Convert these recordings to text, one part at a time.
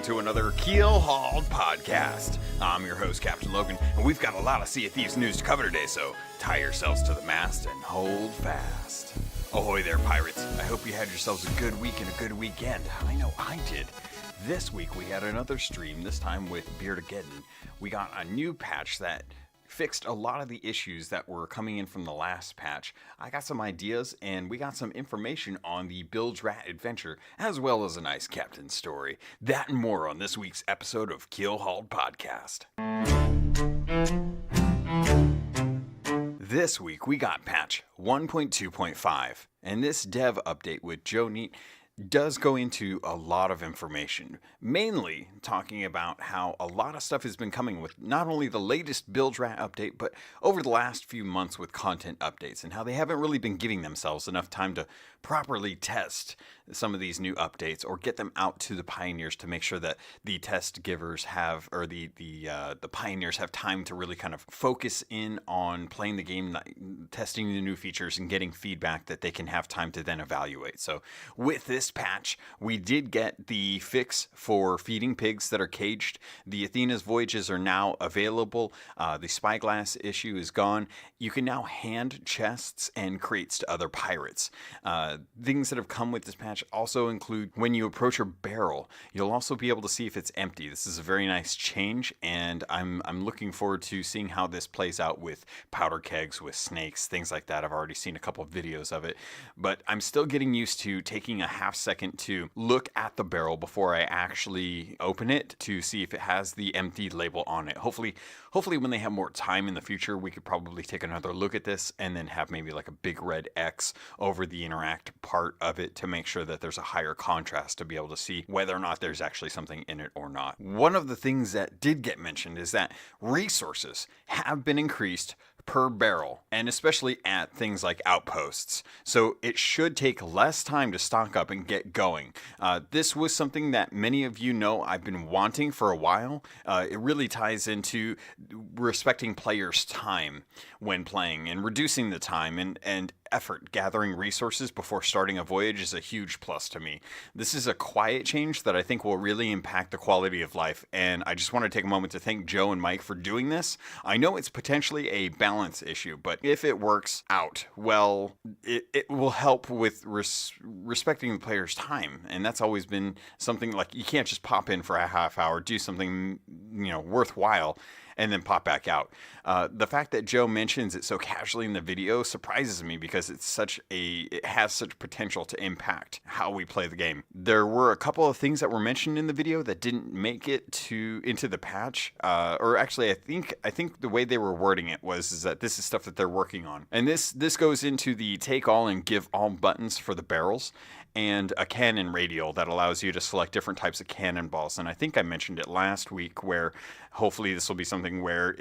to another Keelhauled podcast. I'm your host, Captain Logan, and we've got a lot of Sea of Thieves news to cover today, so tie yourselves to the mast and hold fast. Ahoy there, pirates. I hope you had yourselves a good week and a good weekend. I know I did. This week we had another stream, this time with Beardageddon. We got a new patch that fixed a lot of the issues that were coming in from the last patch. I got some ideas, and we got some information on the Bilge Rat Adventure, as well as a nice captain story. That and more on this week's episode of Keelhauled Podcast. This week we got patch 1.2.5, and this dev update with Joe Neat does go into a lot of information, mainly talking about how a lot of stuff has been coming with not only the latest Bilge Rat update, but over the last few months with content updates, and how they haven't really been giving themselves enough time to properly test some of these new updates or get them out to the pioneers to make sure that the test givers have, or the pioneers have time to really kind of focus in on playing the game, testing the new features, and getting feedback that they can have time to then evaluate. So with this patch, we did get the fix for feeding pigs that are caged. The Athena's voyages are now available. The spyglass issue is gone. You can now hand chests and crates to other pirates. Things that have come with this patch also include when you approach a barrel, you'll also be able to see if it's empty. This is a very nice change, and I'm looking forward to seeing how this plays out with powder kegs, with snakes, things like that. I've already seen a couple of videos of it, but I'm still getting used to taking a half second to look at the barrel before I actually open it to see if it has the empty label on it. Hopefully when they have more time in the future, we could probably take another look at this and then have maybe like a big red X over the interact part of it to make sure that there's a higher contrast to be able to see whether or not there's actually something in it or not. One of the things that did get mentioned is that resources have been increased per barrel, and especially at things like outposts. So it should take less time to stock up and get going. This was something that many of you know I've been wanting for a while. It really ties into respecting players' time when playing and reducing the time and effort gathering resources before starting a voyage is a huge plus to me. This is a quiet change that I think will really impact the quality of life, and I just want to take a moment to thank Joe and Mike for doing this. I know it's potentially a balance issue, but if it works out, well, it will help with respecting the player's time, and that's always been something. Like, you can't just pop in for a half hour, do something worthwhile, and then pop back out. The fact that Joe mentions it so casually in the video surprises me, because it has such potential to impact how we play the game. There were a couple of things that were mentioned in the video that didn't make it into the patch, or actually, I think the way they were wording it was that this is stuff that they're working on, and this goes into the take all and give all buttons for the barrels, and a cannon radial that allows you to select different types of cannonballs. And I think I mentioned it last week, where hopefully this will be something where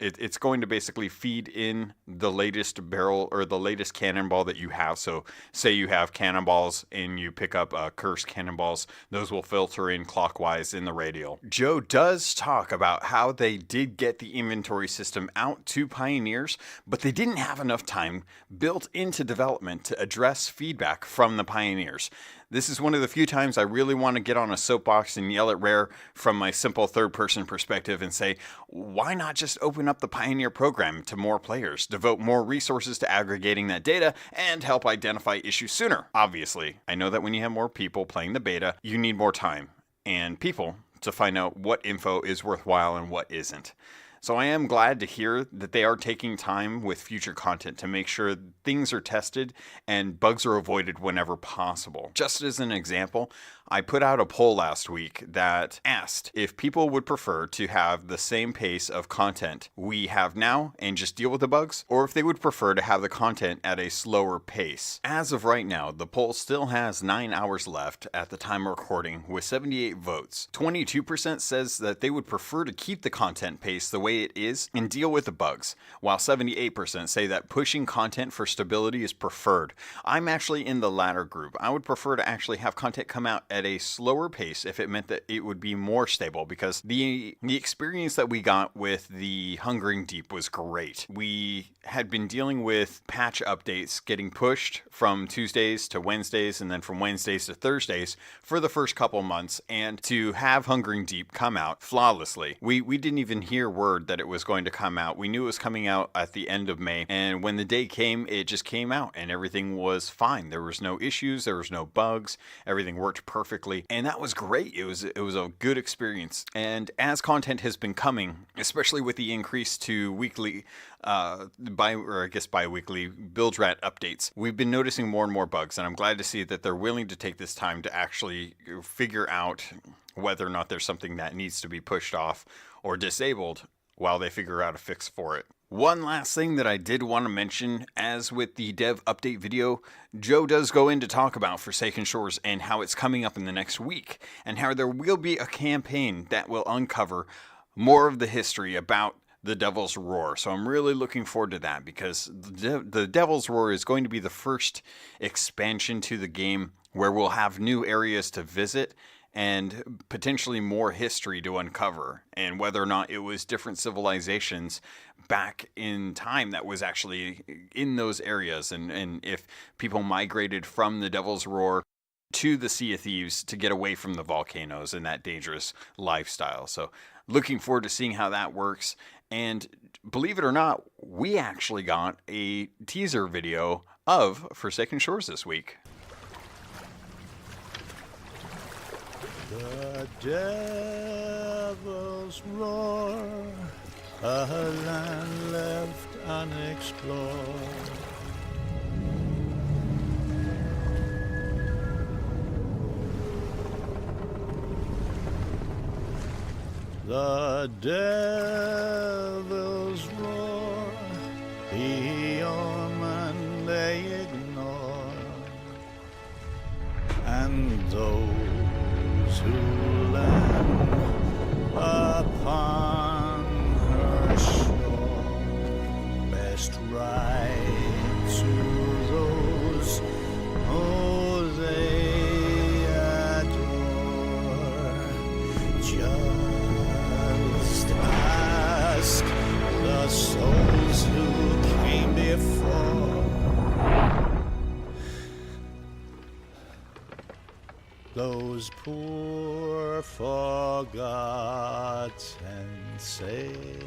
it's going to basically feed in the latest barrel or the latest cannonball that you have. So say you have cannonballs and you pick up cursed cannonballs, those will filter in clockwise in the radial. Joe does talk about how they did get the inventory system out to pioneers, but they didn't have enough time built into development to address feedback from the pioneers. This is one of the few times I really want to get on a soapbox and yell at Rare from my simple third-person perspective and say, why not just open up the Pioneer program to more players, devote more resources to aggregating that data, and help identify issues sooner? Obviously, I know that when you have more people playing the beta, you need more time and people to find out what info is worthwhile and what isn't. So I am glad to hear that they are taking time with future content to make sure things are tested and bugs are avoided whenever possible. Just as an example, I put out a poll last week that asked if people would prefer to have the same pace of content we have now and just deal with the bugs, or if they would prefer to have the content at a slower pace. As of right now, the poll still has 9 hours left at the time of recording with 78 votes. 22% says that they would prefer to keep the content pace the way say it is and deal with the bugs, while 78% say that pushing content for stability is preferred. I'm actually in the latter group. I would prefer to actually have content come out at a slower pace if it meant that it would be more stable, because the experience that we got with the Hungering Deep was great. We had been dealing with patch updates getting pushed from Tuesdays to Wednesdays and then from Wednesdays to Thursdays for the first couple months, and to have Hungering Deep come out flawlessly. We didn't even hear word that it was going to come out. We knew it was coming out at the end of May, and when the day came, it just came out and everything was fine. There was no issues, there was no bugs, everything worked perfectly, and that was great. It was a good experience. And as content has been coming, especially with the increase to weekly bi-weekly Bilge Rat updates, we've been noticing more and more bugs, and I'm glad to see that they're willing to take this time to actually figure out whether or not there's something that needs to be pushed off or disabled while they figure out a fix for it. One last thing that I did want to mention, as with the dev update video, Joe does go in to talk about Forsaken Shores and how it's coming up in the next week, and how there will be a campaign that will uncover more of the history about the Devil's Roar. So I'm really looking forward to that, because the Devil's Roar is going to be the first expansion to the game where we'll have new areas to visit and potentially more history to uncover, and whether or not it was different civilizations back in time that was actually in those areas, and if people migrated from the Devil's Roar to the Sea of Thieves to get away from the volcanoes and that dangerous lifestyle. So looking forward to seeing how that works. And believe it or not, we actually got a teaser video of Forsaken Shores this week. The Devil's Roar, a land left unexplored. The Devil's Roar, the omen they ignore, and those who land upon her shore best ride to those who they adore. Just ask the souls who came before. Those poor forgotten sailors.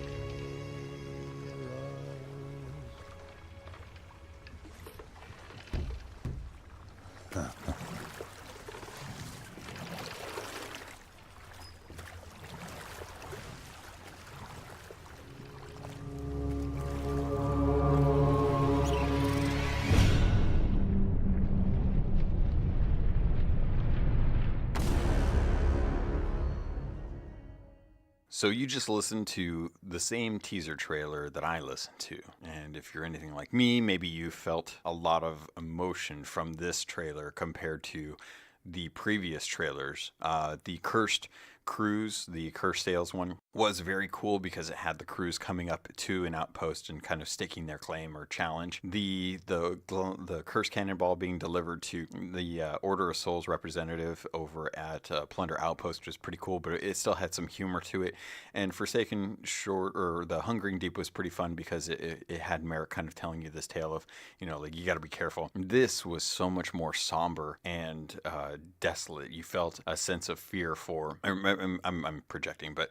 So you just listened to the same teaser trailer that I listened to. And if you're anything like me, maybe you felt a lot of emotion from this trailer compared to the previous trailers. The Cursed Cruise, the Cursed Sails one, was very cool because it had the crews coming up to an outpost and kind of staking their claim or challenge. The Cursed Cannonball being delivered to the Order of Souls representative over at Plunder Outpost was pretty cool, but it still had some humor to it. And Forsaken Shore, or the Hungering Deep, was pretty fun because it had Merrick kind of telling you this tale of, you know, like, you got to be careful. This was so much more somber and desolate. You felt a sense of fear for. I'm projecting, but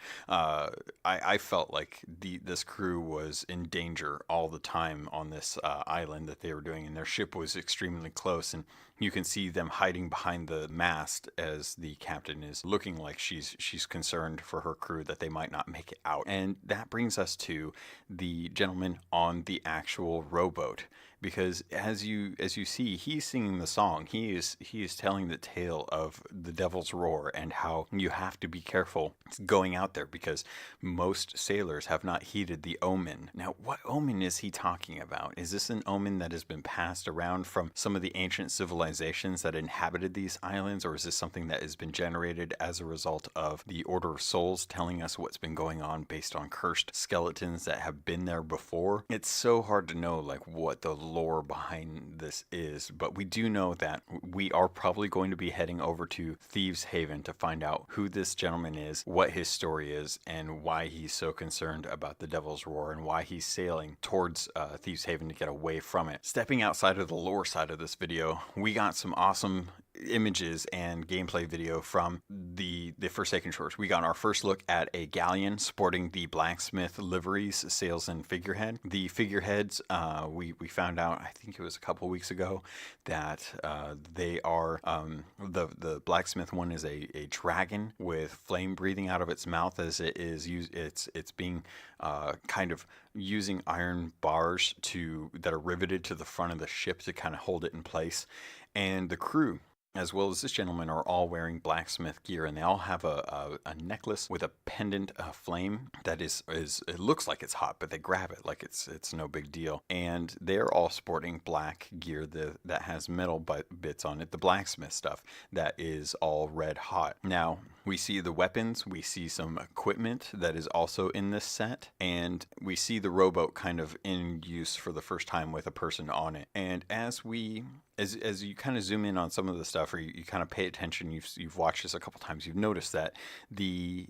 I felt like this crew was in danger all the time on this island that they were doing, and their ship was extremely close, and you can see them hiding behind the mast as the captain is looking like she's concerned for her crew that they might not make it out. And that brings us to the gentleman on the actual rowboat. because as you see, he's singing the song. He is telling the tale of the Devil's Roar and how you have to be careful going out there because most sailors have not heeded the omen. Now, what omen is he talking about? Is this an omen that has been passed around from some of the ancient civilizations that inhabited these islands, or is this something that has been generated as a result of the Order of Souls telling us what's been going on based on cursed skeletons that have been there before? It's so hard to know like what the lore behind this is, but we do know that we are probably going to be heading over to Thieves Haven to find out who this gentleman is, what his story is, and why he's so concerned about the Devil's Roar and why he's sailing towards Thieves Haven to get away from it. Stepping outside of the lore side of this video, we got some awesome images and gameplay video from the Forsaken Shores. We got our first look at a galleon sporting the blacksmith liveries, sails, and figurehead. The figureheads, we found out, I think it was a couple weeks ago, that they are the blacksmith one is a dragon with flame breathing out of its mouth as it is it's being kind of using iron bars that are riveted to the front of the ship to kind of hold it in place. And the crew, as well as this gentleman, are all wearing blacksmith gear, and they all have a necklace with a pendant flame that is it looks like it's hot, but they grab it like it's no big deal. And they're all sporting black gear that has metal bits on it, the blacksmith stuff that is all red hot. Now, we see the weapons, we see some equipment that is also in this set, and we see the rowboat kind of in use for the first time with a person on it. And as you kind of zoom in on some of the stuff, or you kind of pay attention, you've watched this a couple times, you've noticed that the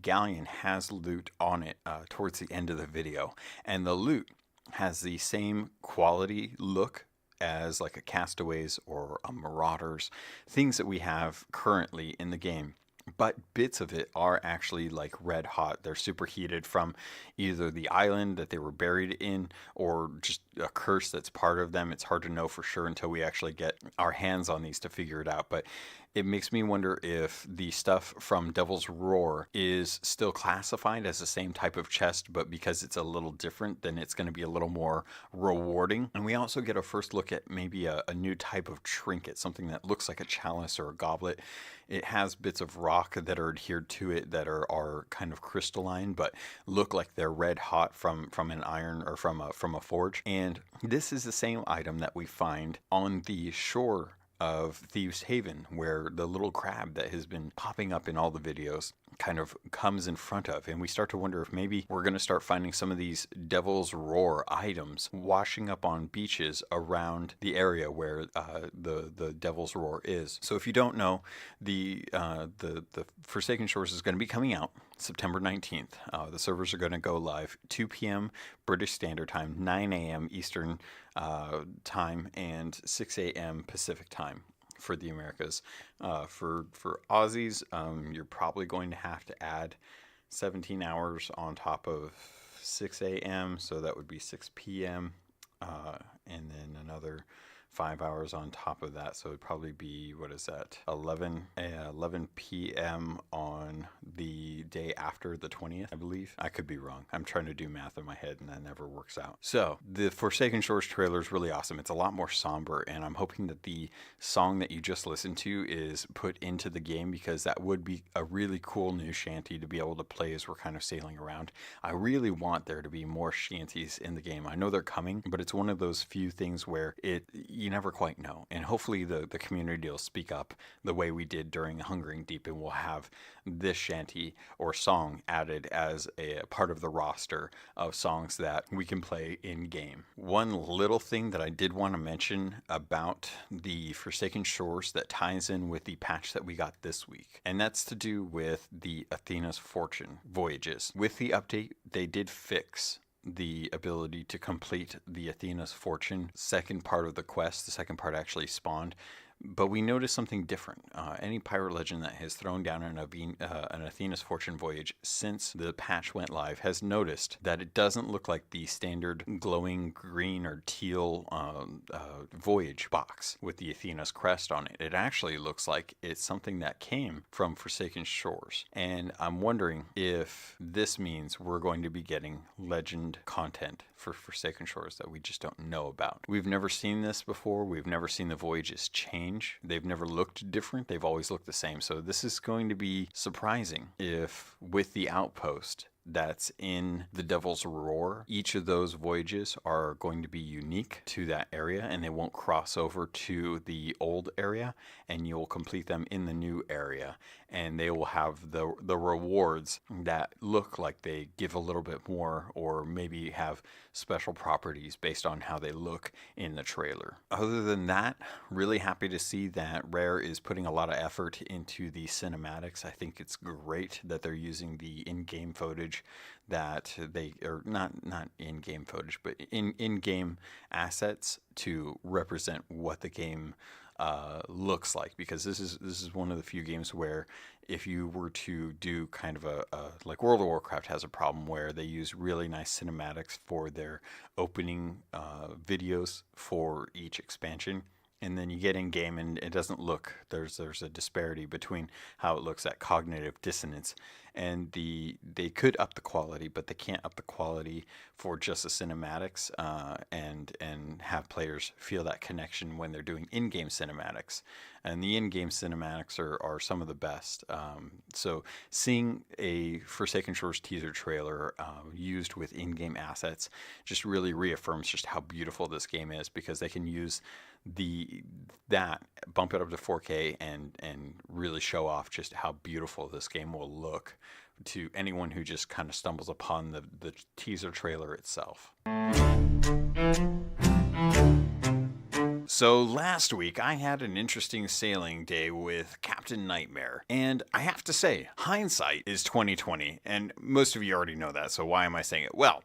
galleon has loot on it towards the end of the video, and the loot has the same quality look as like a Castaways or a Marauders, things that we have currently in the game. But bits of it are actually like red hot. They're superheated from either the island that they were buried in or just a curse that's part of them. It's hard to know for sure until we actually get our hands on these to figure it out. But it makes me wonder if the stuff from Devil's Roar is still classified as the same type of chest, but because it's a little different, then it's going to be a little more rewarding. And we also get a first look at maybe a new type of trinket, something that looks like a chalice or a goblet. It has bits of rock that are adhered to it that are kind of crystalline, but look like they're red hot from an iron or from a forge. And this is the same item that we find on the shore of Thieves Haven, where the little crab that has been popping up in all the videos kind of comes in front of, and we start to wonder if maybe we're going to start finding some of these Devil's Roar items washing up on beaches around the area where the Devil's Roar is. So if you don't know, the Forsaken Shores is going to be coming out September 19th. The servers are going to go live 2 p.m. British Standard Time, 9 a.m. Eastern Time, and 6 a.m. Pacific Time for the Americas. For Aussies, you're probably going to have to add 17 hours on top of 6 a.m., so that would be 6 p.m., and then another 5 hours on top of that, so it'd probably be, what is that, 11 p.m. on the day after the 20th, I believe. I could be wrong. I'm trying to do math in my head and that never works out. So the Forsaken Shores trailer is really awesome. It's a lot more somber, and I'm hoping that the song that you just listened to is put into the game, because that would be a really cool new shanty to be able to play as we're kind of sailing around. I really want there to be more shanties in the game. I know they're coming, but it's one of those few things where you never quite know. And hopefully the community will speak up the way we did during Hungering Deep, and we'll have this shanty or song added as a part of the roster of songs that we can play in game. One little thing that I did want to mention about the Forsaken Shores that ties in with the patch that we got this week, and that's to do with the Athena's Fortune voyages. With the update, they did fix the ability to complete the Athena's Fortune second part of the quest. The second part actually spawned But we noticed something different. Any pirate legend that has thrown down an Athena's Fortune voyage since the patch went live has noticed that it doesn't look like the standard glowing green or teal voyage box with the Athena's crest on it. It actually looks like it's something that came from Forsaken Shores. And I'm wondering if this means we're going to be getting legend content for Forsaken Shores that we just don't know about. We've never seen this before. We've never seen the voyages change. They've never looked different. They've always looked the same. So this is going to be surprising if with the outpost that's in the Devil's Roar, each of those voyages are going to be unique to that area and they won't cross over to the old area, and you'll complete them in the new area, and they will have the rewards that look like they give a little bit more or maybe have special properties based on how they look in the trailer. Other than that, really happy to see that Rare is putting a lot of effort into the cinematics. I think it's great that they're using the in-game footage that they are not in-game footage, but in-game assets to represent what the game looks like, because this is one of the few games where if you were to do kind of a like World of Warcraft has a problem where they use really nice cinematics for their opening videos for each expansion, and then you get in game and it doesn't look, there's a disparity between how it looks at Cognitive Dissonance, and they could up the quality, but they can't up the quality for just the cinematics and have players feel that connection when they're doing in-game cinematics. And the in-game cinematics are some of the best. So seeing a Forsaken Shores teaser trailer used with in-game assets just really reaffirms just how beautiful this game is, because they can use that bump it up to 4K and really show off just how beautiful this game will look to anyone who just kind of stumbles upon the teaser trailer itself. So last week I had an interesting sailing day with Captain Nightmare, and I have to say, hindsight is 2020, and most of you already know that, so why am I saying it? Well,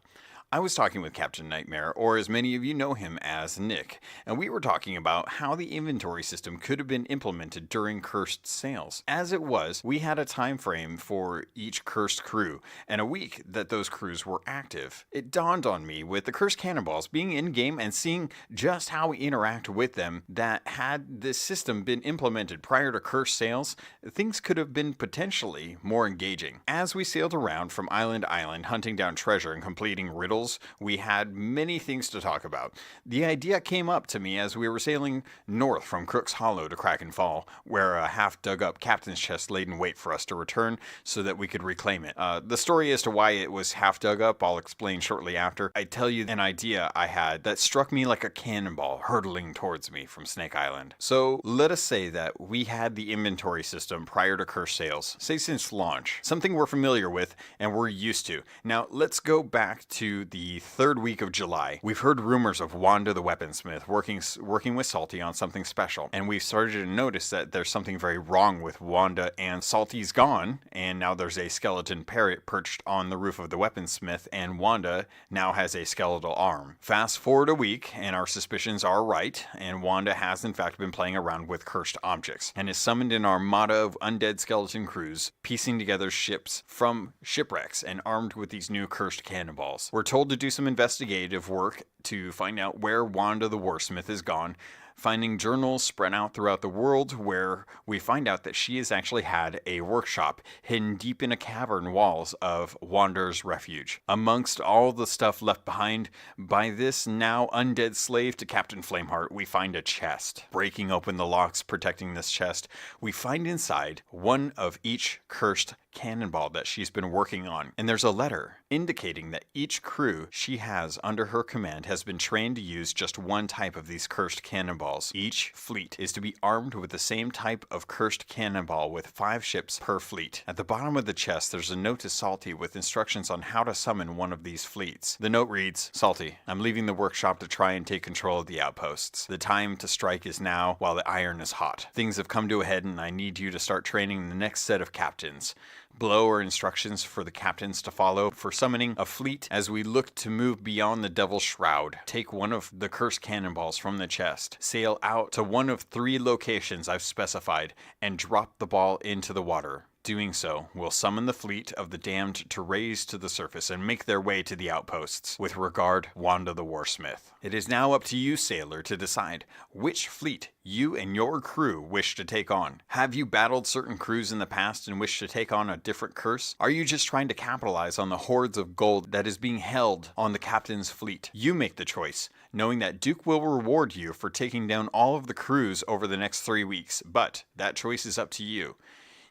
I was talking with Captain Nightmare, or as many of you know him as Nick, and we were talking about how the inventory system could have been implemented during cursed sails. As it was, we had a time frame for each cursed crew, and a week that those crews were active. It dawned on me, with the cursed cannonballs being in-game and seeing just how we interact with them, that had this system been implemented prior to cursed sails, things could have been potentially more engaging. As we sailed around from island to island, hunting down treasure and completing riddles, we had many things to talk about. The idea came up to me as we were sailing north from Crook's Hollow to Kraken Fall, where a half dug up captain's chest laid in wait for us to return so that we could reclaim it. The story as to why it was half dug up I'll explain shortly after. I tell you an idea I had that struck me like a cannonball hurtling towards me from Snake Island. So let us say that we had the inventory system prior to cursed sails, say since launch, something we're familiar with and we're used to. Now let's go back to the third week of July. We've heard rumors of Wanda the weaponsmith working with Salty on something special, and we've started to notice that there's something very wrong with Wanda, and Salty's gone, and now there's a skeleton parrot perched on the roof of the weaponsmith, and Wanda now has a skeletal arm. Fast forward a week, and our suspicions are right, and Wanda has in fact been playing around with cursed objects, and is summoned an armada of undead skeleton crews, piecing together ships from shipwrecks and armed with these new cursed cannonballs. We're told to do some investigative work to find out where Wanda the Warsmith is gone, finding journals spread out throughout the world where we find out that she has actually had a workshop hidden deep in a cavern walls of Wander's Refuge. Amongst all the stuff left behind by this now undead slave to Captain Flameheart, we find a chest. Breaking open the locks protecting this chest, we find inside one of each cursed cannonball that she's been working on, and there's a letter indicating that each crew she has under her command has been trained to use just one type of these cursed cannonballs. Each fleet is to be armed with the same type of cursed cannonball, with 5 ships per fleet. At the bottom of the chest there's a note to Salty with instructions on how to summon one of these fleets. The note reads, "Salty, I'm leaving the workshop to try and take control of the outposts. The time to strike is now while the iron is hot. Things have come to a head and I need you to start training the next set of captains. Below are instructions for the captains to follow for summoning a fleet as we look to move beyond the Devil's Shroud. Take one of the cursed cannonballs from the chest, sail out to one of 3 locations I've specified, and drop the ball into the water. Doing so will summon the fleet of the damned to raise to the surface and make their way to the outposts. With regard, Wanda the Warsmith. It is now up to you, sailor, to decide which fleet you and your crew wish to take on. Have you battled certain crews in the past and wish to take on a different curse? Are you just trying to capitalize on the hordes of gold that is being held on the captain's fleet? You make the choice, knowing that Duke will reward you for taking down all of the crews over the next 3 weeks, but that choice is up to you.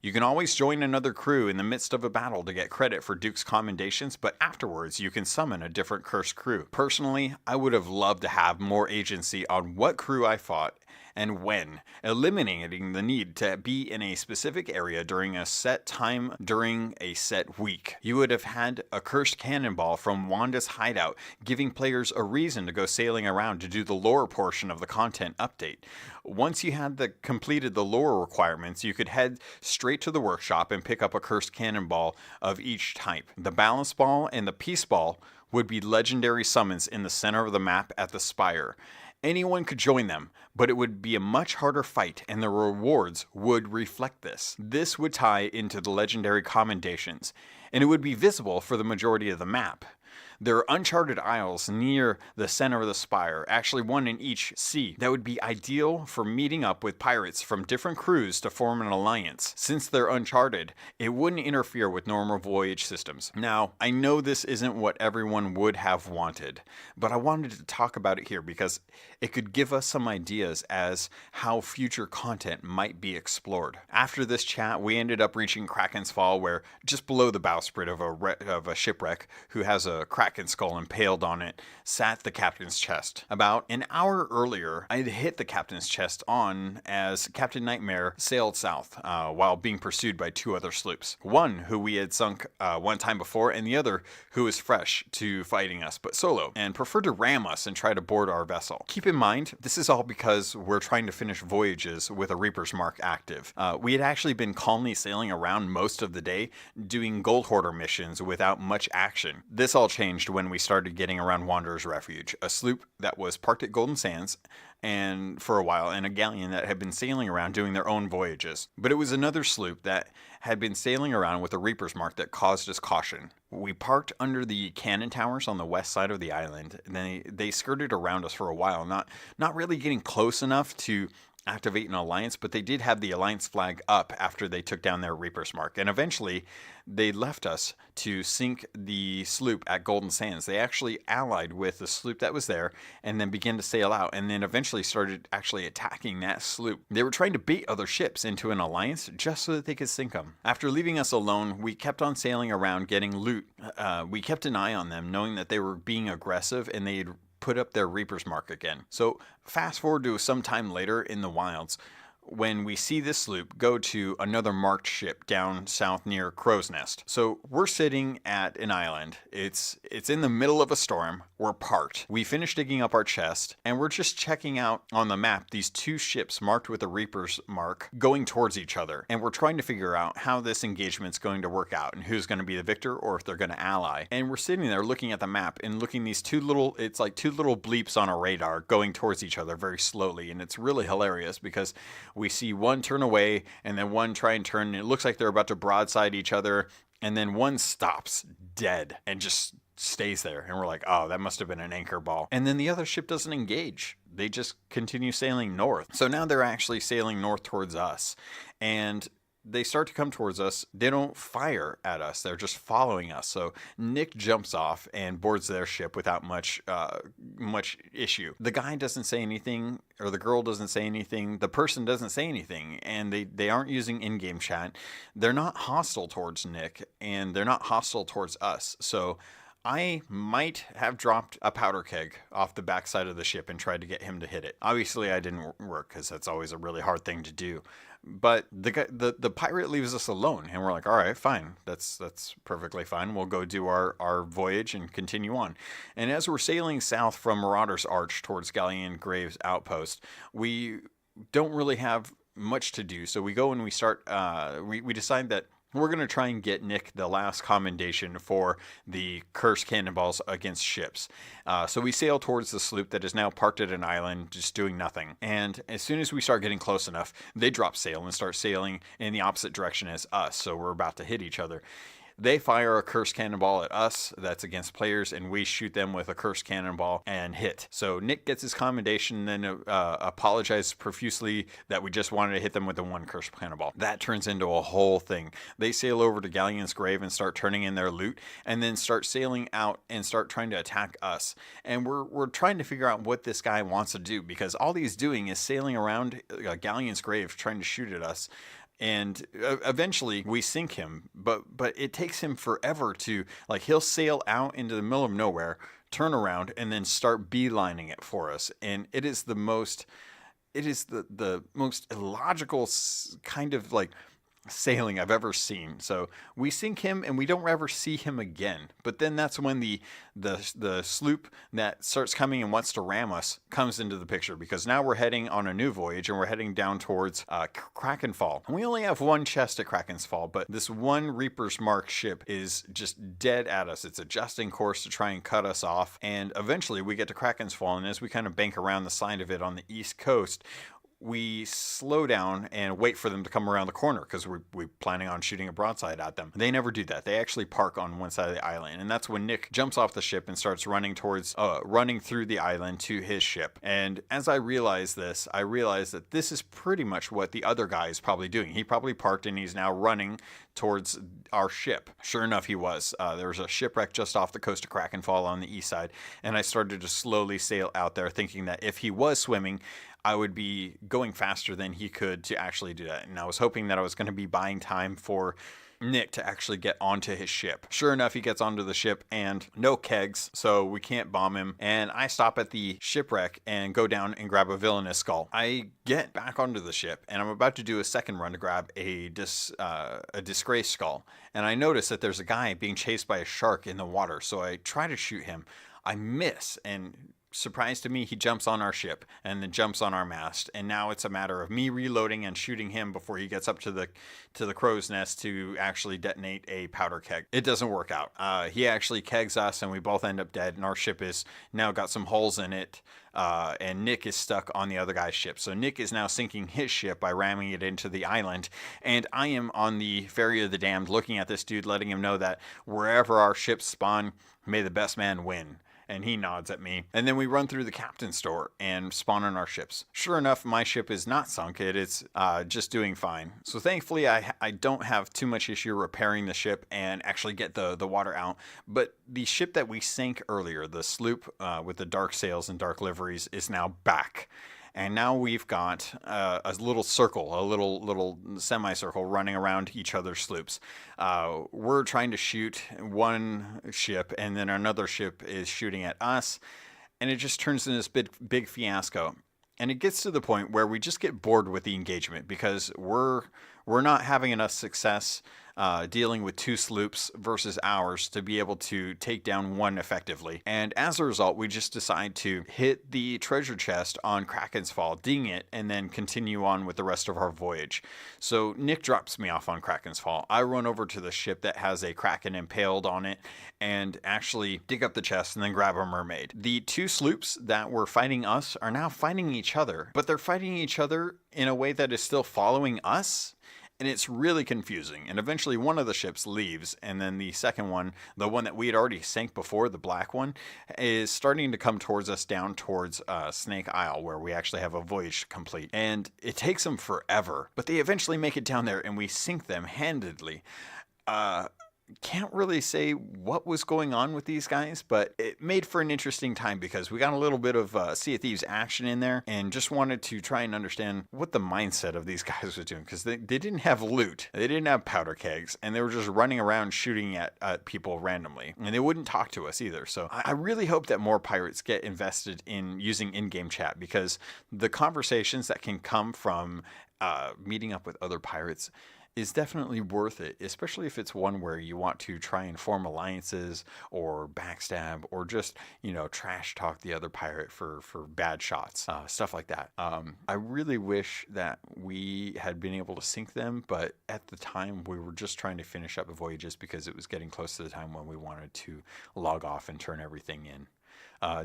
You can always join another crew in the midst of a battle to get credit for Duke's commendations, but afterwards you can summon a different cursed crew. Personally, I would have loved to have more agency on what crew I fought and when, eliminating the need to be in a specific area during a set time during a set week. You would have had a cursed cannonball from Wanda's hideout, giving players a reason to go sailing around to do the lore portion of the content update. Once you had completed the lore requirements, you could head straight to the workshop and pick up a cursed cannonball of each type. The balance ball and the peace ball would be legendary summons in the center of the map at the spire. Anyone could join them, but it would be a much harder fight, and the rewards would reflect this. This would tie into the legendary commendations, and it would be visible for the majority of the map. There are uncharted isles near the center of the spire, actually one in each sea, that would be ideal for meeting up with pirates from different crews to form an alliance. Since they're uncharted, it wouldn't interfere with normal voyage systems. Now, I know this isn't what everyone would have wanted, but I wanted to talk about it here because it could give us some ideas as how future content might be explored. After this chat, we ended up reaching Kraken's Fall, where just below the bowsprit of a shipwreck, who has a Kraken skull impaled on it, sat the captain's chest. About an hour earlier, I had hit the captain's chest on as Captain Nightmare sailed south while being pursued by 2 other sloops. One who we had sunk one time before, and the other who was fresh to fighting us, but solo, and preferred to ram us and try to board our vessel. Keep in mind, this is all because we're trying to finish voyages with a Reaper's Mark active. We had actually been calmly sailing around most of the day, doing gold hoarder missions without much action. This all changed when we started getting around Wanderer's Refuge, a sloop that was parked at Golden Sands and for a while, and a galleon that had been sailing around doing their own voyages. But it was another sloop that had been sailing around with a Reaper's Mark that caused us caution. We parked under the cannon towers on the west side of the island, and they skirted around us for a while, not really getting close enough to activate an alliance, but they did have the alliance flag up after they took down their Reaper's Mark, and eventually they left us to sink the sloop at Golden Sands. They actually allied with the sloop that was there and then began to sail out, and then eventually started actually attacking that sloop. They were trying to bait other ships into an alliance just so that they could sink them. After leaving us alone, we kept on sailing around getting loot. We kept an eye on them, knowing that they were being aggressive and they'd put up their Reaper's Mark again. So fast forward to some time later in the wilds, when we see this sloop go to another marked ship down south near Crow's Nest. So we're sitting at an island. It's in the middle of a storm. We're parked. We finished digging up our chest, and we're just checking out on the map these 2 ships marked with a Reaper's Mark going towards each other. And we're trying to figure out how this engagement's going to work out and who's going to be the victor or if they're going to ally. And we're sitting there looking at the map and looking these 2 little, it's like 2 little bleeps on a radar going towards each other very slowly. And it's really hilarious because we see one turn away and then one try and turn, and it looks like they're about to broadside each other, and then one stops dead and just stays there, and we're like, oh, that must have been an anchor ball. And then the other ship doesn't engage. They just continue sailing north. So now they're actually sailing north towards us, and they start to come towards us. They don't fire at us. They're just following us. So Nick jumps off and boards their ship without much issue. The guy doesn't say anything, or the girl doesn't say anything. The person doesn't say anything, and they aren't using in-game chat. They're not hostile towards Nick, and they're not hostile towards us. So I might have dropped a powder keg off the backside of the ship and tried to get him to hit it. Obviously, I didn't work because that's always a really hard thing to do. But the pirate leaves us alone, and we're like, all right, fine. That's perfectly fine. We'll go do our voyage and continue on. And as we're sailing south from Marauder's Arch towards Galleon Graves Outpost, we don't really have much to do. So we go and we start, we decide that we're going to try and get Nick the last commendation for the cursed cannonballs against ships. So we sail towards the sloop that is now parked at an island, just doing nothing. And as soon as we start getting close enough, they drop sail and start sailing in the opposite direction as us. So we're about to hit each other. They fire a cursed cannonball at us that's against players, and we shoot them with a cursed cannonball and hit. So Nick gets his commendation, then apologizes profusely that we just wanted to hit them with the one cursed cannonball. That turns into a whole thing. They sail over to Galleon's grave and start turning in their loot, and then start sailing out and start trying to attack us. And we're trying to figure out what this guy wants to do, because all he's doing is sailing around Galleon's grave trying to shoot at us. And eventually we sink him, but it takes him forever to, like, he'll sail out into the middle of nowhere, turn around, and then start beelining it for us. And it is the most illogical kind of like sailing I've ever seen. So we sink him and we don't ever see him again. But then that's when the sloop that starts coming and wants to ram us comes into the picture, because now we're heading on a new voyage and we're heading down towards Kraken Fall. And we only have one chest at Kraken's Fall, but this one Reaper's Mark ship is just dead at us. It's adjusting course to try and cut us off. And eventually we get to Kraken's Fall, and as we kind of bank around the side of it on the east coast, we slow down and wait for them to come around the corner, because we're planning on shooting a broadside at them. They never do that. They actually park on one side of the island, and that's when Nick jumps off the ship and starts running through the island to his ship. And as I realize that this is pretty much what the other guy is probably doing. He probably parked and he's now running towards our ship. Sure enough, he was. There was a shipwreck just off the coast of Kraken Fall on the east side, and I started to slowly sail out there, thinking that if he was swimming, I would be going faster than he could to actually do that. And I was hoping that I was going to be buying time for Nick to actually get onto his ship. Sure enough, he gets onto the ship and no kegs, so we can't bomb him. And I stop at the shipwreck and go down and grab a villainous skull. I get back onto the ship and I'm about to do a second run to grab a disgraced skull. And I notice that there's a guy being chased by a shark in the water. So I try to shoot him. I miss, and surprise to me, he jumps on our ship and then jumps on our mast, and now it's a matter of me reloading and shooting him before he gets up to the crow's nest to actually detonate a powder keg. It doesn't work out. He actually kegs us and we both end up dead, and our ship is now got some holes in it, and Nick is stuck on the other guy's ship. So Nick is now sinking his ship by ramming it into the island, and I am on the Ferry of the Damned looking at this dude, letting him know that wherever our ships spawn, may the best man win. And he nods at me. And then we run through the captain's store and spawn on our ships. Sure enough, my ship is not sunk. It's just doing fine. So thankfully, I don't have too much issue repairing the ship and actually get the water out. But the ship that we sank earlier, the sloop with the dark sails and dark liveries, is now back. And now we've got a little circle, a little semicircle running around each other's sloops. We're trying to shoot one ship, and then another ship is shooting at us. And it just turns into this big fiasco. And it gets to the point where we just get bored with the engagement, because we're not having enough success dealing with two sloops versus ours to be able to take down one effectively. And as a result, we just decide to hit the treasure chest on Kraken's Fall, ding it, and then continue on with the rest of our voyage. So Nick drops me off on Kraken's Fall. I run over to the ship that has a Kraken impaled on it and actually dig up the chest and then grab a mermaid. The two sloops that were fighting us are now fighting each other, but they're fighting each other in a way that is still following us. And it's really confusing. And eventually one of the ships leaves, and then the second one, the one that we had already sank before, the black one, is starting to come towards us down towards Snake Isle, where we actually have a voyage to complete. And it takes them forever, but they eventually make it down there and we sink them handedly. Can't really say what was going on with these guys, but it made for an interesting time, because we got a little bit of Sea of Thieves action in there, and just wanted to try and understand what the mindset of these guys was doing, because they didn't have loot, they didn't have powder kegs, and they were just running around shooting at people randomly, and they wouldn't talk to us either. So I really hope that more pirates get invested in using in-game chat, because the conversations that can come from meeting up with other pirates is definitely worth it, especially if it's one where you want to try and form alliances or backstab or just, trash talk the other pirate for bad shots, stuff like that. I really wish that we had been able to sync them, but at the time we were just trying to finish up the voyages because it was getting close to the time when we wanted to log off and turn everything in.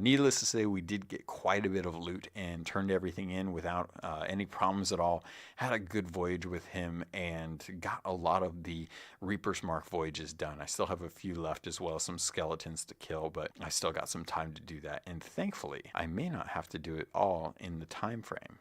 Needless to say, we did get quite a bit of loot and turned everything in without any problems at all. Had a good voyage with him and got a lot of the Reaper's Mark voyages done. I still have a few left as well as some skeletons to kill, but I still got some time to do that. And thankfully, I may not have to do it all in the time frame.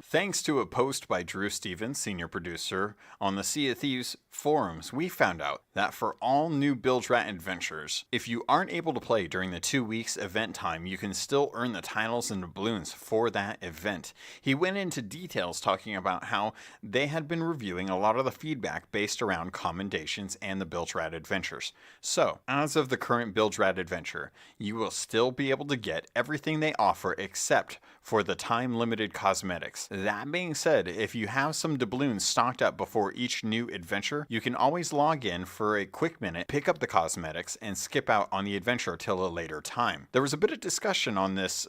Thanks to a post by Drew Stevens, senior producer, on the Sea of Thieves forums, we found out that for all new Bilge Rat Adventures, if you aren't able to play during the 2 weeks event time, you can still earn the titles and doubloons for that event. He went into details talking about how they had been reviewing a lot of the feedback based around commendations and the Bilge Rat Adventures. So, as of the current Bilge Rat Adventure, you will still be able to get everything they offer except for the time-limited cosmetics. That being said, if you have some doubloons stocked up before each new adventure, you can always log in for a quick minute, pick up the cosmetics, and skip out on the adventure till a later time. There was a bit of discussion on this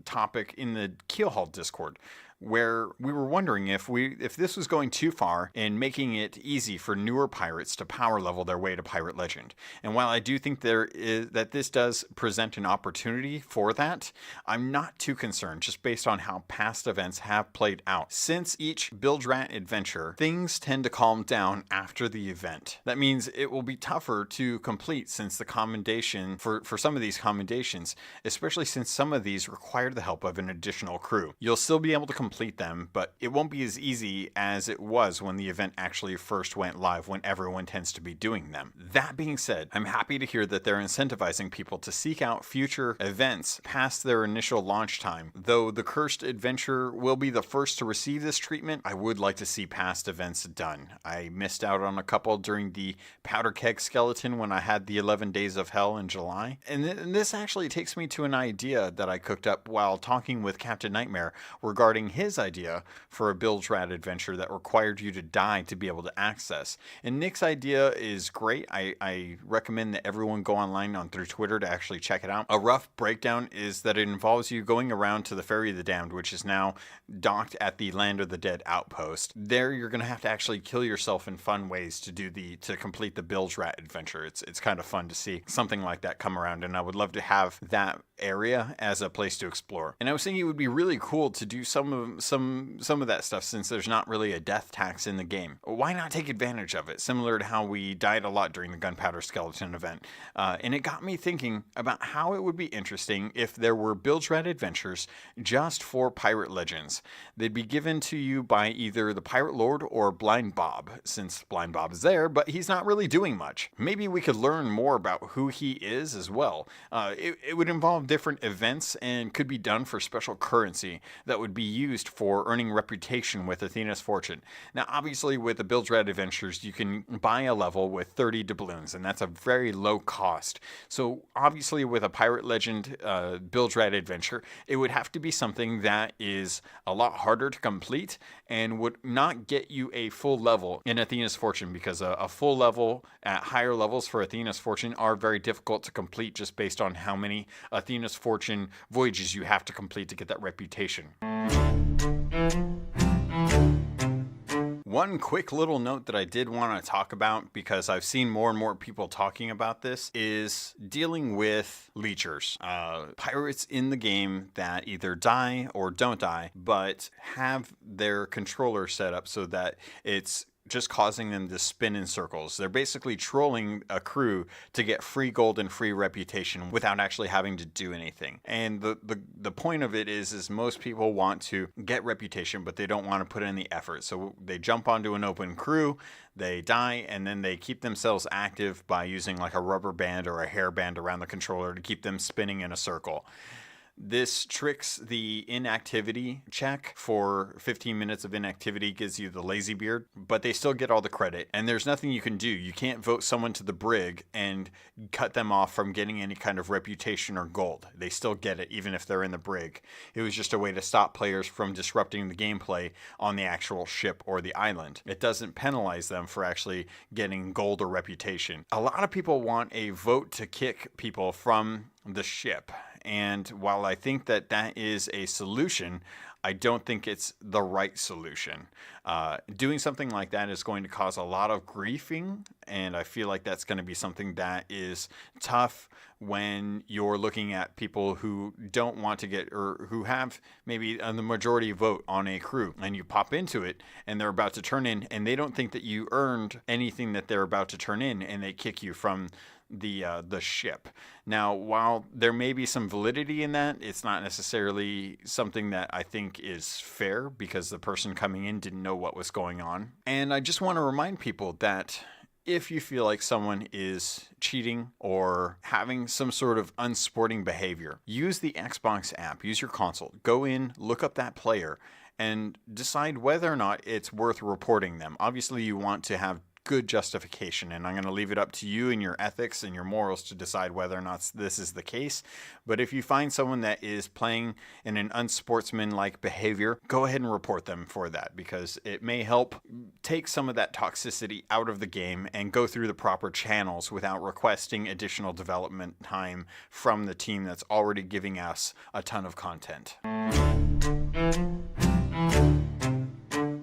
topic in the Keelhauled Discord, where we were wondering if this was going too far in making it easy for newer pirates to power level their way to Pirate Legend. And while I do think that this does present an opportunity for that, I'm not too concerned just based on how past events have played out. Since each Bilge Rat adventure, things tend to calm down after the event. That means it will be tougher to complete since the commendation for some of these commendations, especially since some of these require the help of an additional crew. You'll still be able to complete them, but it won't be as easy as it was when the event actually first went live, when everyone tends to be doing them. That being said, I'm happy to hear that they're incentivizing people to seek out future events past their initial launch time. Though the Cursed Adventure will be the first to receive this treatment, I would like to see past events done. I missed out on a couple during the Powder Keg Skeleton when I had the 11 Days of Hell in July. And this actually takes me to an idea that I cooked up while talking with Captain Nightmare regarding his idea for a Bilge Rat adventure that required you to die to be able to access. And Nick's idea is great. I recommend that everyone go online through Twitter to actually check it out. A rough breakdown is that it involves you going around to the Ferry of the Damned, which is now docked at the Land of the Dead outpost. There you're going to have to actually kill yourself in fun ways to complete the Bilge Rat adventure. It's kind of fun to see something like that come around, and I would love to have that area as a place to explore. And I was thinking it would be really cool to do some of that stuff since there's not really a death tax in the game. Why not take advantage of it? Similar to how we died a lot during the Gunpowder Skeleton event. And it got me thinking about how it would be interesting if there were Bilge Rat adventures just for Pirate Legends. They'd be given to you by either the Pirate Lord or Blind Bob, since Blind Bob is there, but he's not really doing much. Maybe we could learn more about who he is as well. It would involve different events and could be done for special currency that would be used for earning reputation with Athena's Fortune. Now, obviously, with the Bilge Rat Adventures, you can buy a level with 30 doubloons, and that's a very low cost. So, obviously, with a Pirate Legend Bilge Rat Adventure, it would have to be something that is a lot harder to complete and would not get you a full level in Athena's Fortune, because a full level at higher levels for Athena's Fortune are very difficult to complete just based on how many Athena's Fortune voyages you have to complete to get that reputation. One quick little note that I did want to talk about, because I've seen more and more people talking about this, is dealing with leechers. Pirates in the game that either die or don't die, but have their controller set up so that it's just causing them to spin in circles. They're basically trolling a crew to get free gold and free reputation without actually having to do anything. And the point of it is most people want to get reputation, but they don't want to put in the effort. So they jump onto an open crew, they die, and then they keep themselves active by using like a rubber band or a hair band around the controller to keep them spinning in a circle. This tricks the inactivity check for 15 minutes of inactivity, gives you the lazy beard, but they still get all the credit. And there's nothing you can do. You can't vote someone to the brig and cut them off from getting any kind of reputation or gold. They still get it, even if they're in the brig. It was just a way to stop players from disrupting the gameplay on the actual ship or the island. It doesn't penalize them for actually getting gold or reputation. A lot of people want a vote to kick people from the ship. And while I think that that is a solution, I don't think it's the right solution. Doing something like that is going to cause a lot of griefing, and I feel like that's going to be something that is tough when you're looking at people who don't want to get, or who have maybe the majority vote on a crew, and you pop into it and they're about to turn in, and they don't think that you earned anything that they're about to turn in, and they kick you from the ship. Now, while there may be some validity in that, it's not necessarily something that I think is fair, because the person coming in didn't know what was going on. And I just want to remind people that if you feel like someone is cheating or having some sort of unsporting behavior, use the Xbox app, use your console, go in, look up that player, and decide whether or not it's worth reporting them. Obviously, you want to have good justification, and I'm going to leave it up to you and your ethics and your morals to decide whether or not this is the case. But if you find someone that is playing in an unsportsmanlike behavior, go ahead and report them for that, because it may help take some of that toxicity out of the game and go through the proper channels without requesting additional development time from the team that's already giving us a ton of content.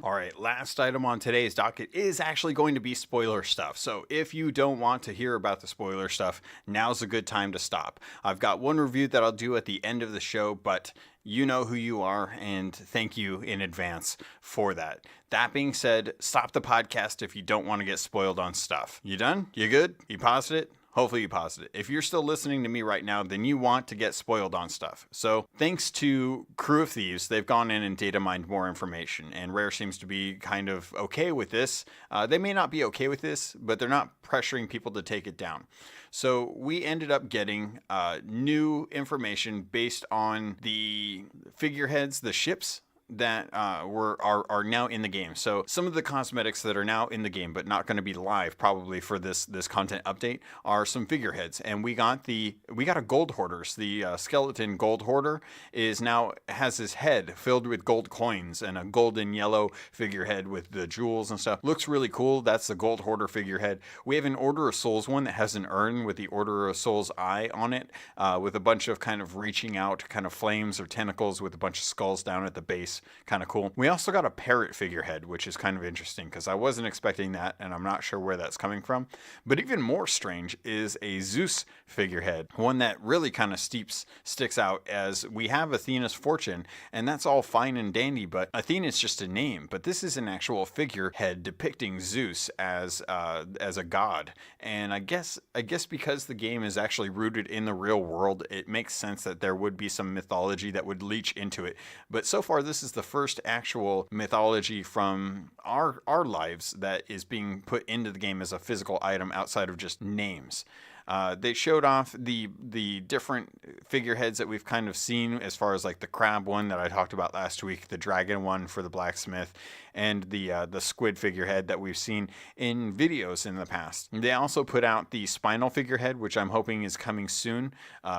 All right, last item on today's docket is actually going to be spoiler stuff. So if you don't want to hear about the spoiler stuff, now's a good time to stop. I've got one review that I'll do at the end of the show, but you know who you are, and thank you in advance for that. That being said, stop the podcast if you don't want to get spoiled on stuff. You done? You good? You paused it? Hopefully you paused it. If you're still listening to me right now, then you want to get spoiled on stuff. So thanks to Crew of Thieves, they've gone in and data mined more information, and Rare seems to be kind of okay with this. They may not be okay with this, but they're not pressuring people to take it down. So we ended up getting new information based on the figureheads, the ships that are now in the game. So some of the cosmetics that are now in the game but not going to be live probably for this content update are some figureheads, and we got a gold hoarders. The skeleton gold hoarder has his head filled with gold coins and a golden yellow figurehead with the jewels and stuff. Looks really cool. That's the gold hoarder figurehead. We have an Order of Souls one that has an urn with the Order of Souls eye on it, with a bunch of kind of reaching out kind of flames or tentacles with a bunch of skulls down at the base. Kind of cool. We also got a parrot figurehead, which is kind of interesting because I wasn't expecting that, and I'm not sure where that's coming from. But even more strange is a Zeus figurehead, one that really kind of sticks out, as we have Athena's fortune, and that's all fine and dandy, but Athena's just a name. But this is an actual figurehead depicting Zeus as a god, and I guess because the game is actually rooted in the real world, it makes sense that there would be some mythology that would leach into it. But so far, this is the first actual mythology from our lives that is being put into the game as a physical item outside of just names. They showed off the different figureheads that we've kind of seen, as far as like the crab one that I talked about last week, the dragon one for the blacksmith, and the squid figurehead that we've seen in videos in the past. They also put out the spinal figurehead, which I'm hoping is coming soon,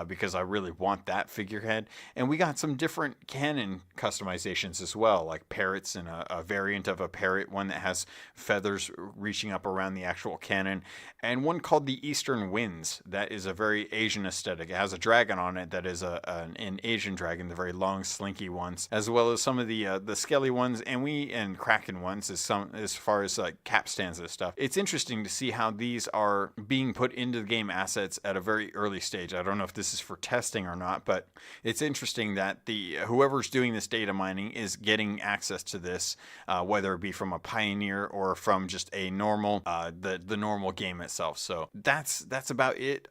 because I really want that figurehead. And we got some different cannon customizations as well, like parrots and a variant of a parrot, one that has feathers reaching up around the actual cannon, and one called the Eastern Winds. That is a very Asian aesthetic. It has a dragon on it that is an Asian dragon, the very long, slinky ones, as well as some of the skelly ones, and Kraken ones, as far as like capstans and stuff. It's interesting to see how these are being put into the game assets at a very early stage. I don't know if this is for testing or not, but it's interesting that whoever's doing this data mining is getting access to this, whether it be from a pioneer or from just a normal the normal game itself. So that's about it.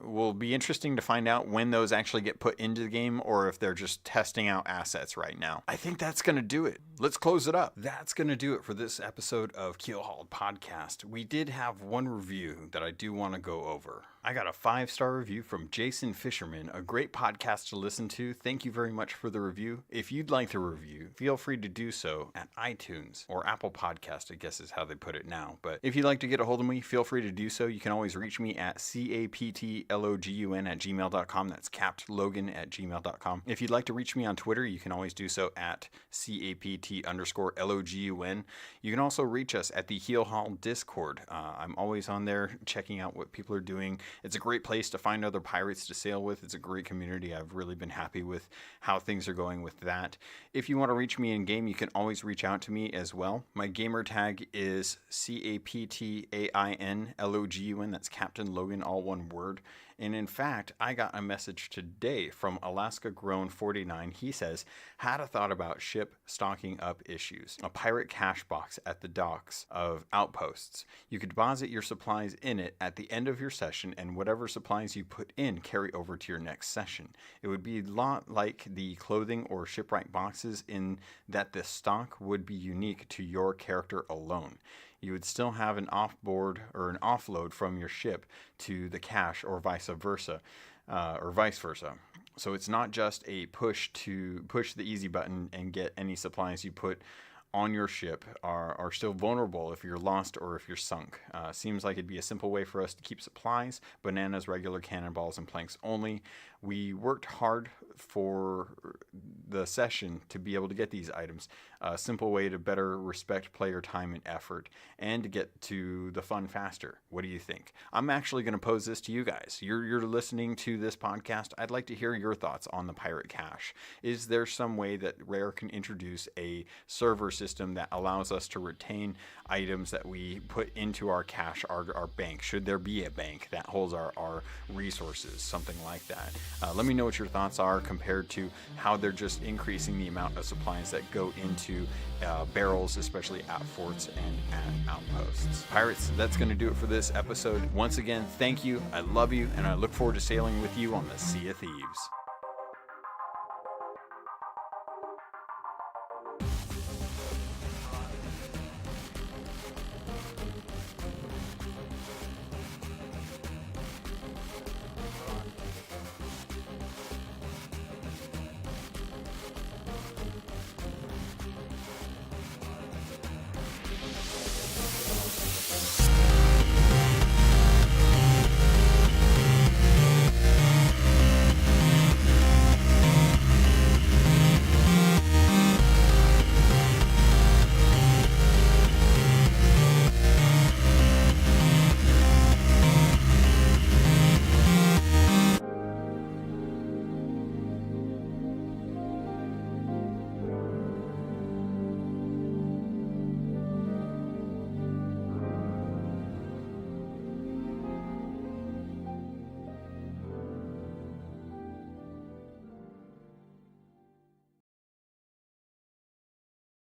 Will be interesting to find out when those actually get put into the game, or if they're just testing out assets right now. I think that's going to do it. Let's close it up. That's going to do it for this episode of Keelhauled Podcast. We did have one review that I do want to go over. I got a 5-star review from Jason Fisherman, a great podcast to listen to. Thank you very much for the review. If you'd like to review, feel free to do so at iTunes or Apple Podcast, I guess is how they put it now. But if you'd like to get a hold of me, feel free to do so. You can always reach me at captlogun@gmail.com. That's captlogan@gmail.com. If you'd like to reach me on Twitter, you can always do so at capt_logun. You can also reach us at the Keelhauled Discord. I'm always on there checking out what people are doing. It's a great place to find other pirates to sail with. It's a great community. I've really been happy with how things are going with that. If you want to reach me in game, you can always reach out to me as well. My gamer tag is CAPTAINLOGUN. That's Captain Logan, all one word. And in fact, I got a message today from Alaska Grown 49. He says, had a thought about ship stocking up issues. A pirate cash box at the docks of outposts. You could deposit your supplies in it at the end of your session, and whatever supplies you put in carry over to your next session. It would be a lot like the clothing or shipwright boxes in that the stock would be unique to your character alone. You would still have an offboard or an offload from your ship to the cache or vice versa. So it's not just a push the easy button and get any supplies you put on your ship are still vulnerable if you're lost or if you're sunk. Seems like it'd be a simple way for us to keep supplies, bananas, regular cannonballs, and planks only. We worked hard for the session to be able to get these items. A simple way to better respect player time and effort and to get to the fun faster. What do you think? I'm actually going to pose this to you guys. You're listening to this podcast. I'd like to hear your thoughts on the pirate cache. Is there some way that Rare can introduce a server system that allows us to retain items that we put into our cache, our bank? Should there be a bank that holds our resources, something like that? Let me know what your thoughts are compared to how they're just increasing the amount of supplies that go into barrels, especially at forts and at outposts. Pirates, that's going to do it for this episode. Once again, thank you, I love you, and I look forward to sailing with you on the Sea of Thieves.